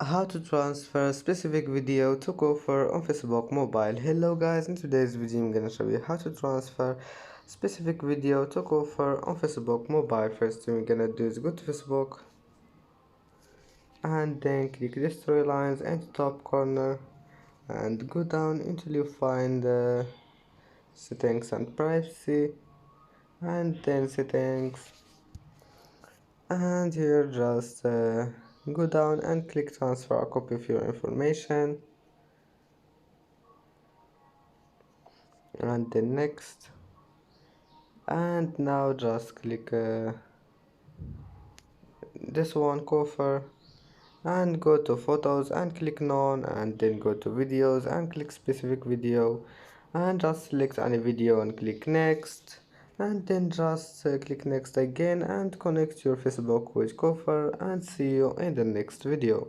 How to transfer a specific video to Koofr on Facebook mobile. Hello guys, in today's video I'm gonna show you how to transfer specific video to Koofr on Facebook mobile. First thing we're gonna do is go to Facebook and then click the three lines at the top corner and go down until you find settings and privacy, and then settings, and here just go down and click transfer a copy of your information, and then next, and now just click this one Koofr and go to photos and click none, and then go to videos and click specific video and just select any video and click next, and then just click next again and connect your Facebook with Koofr, and see you in the next video.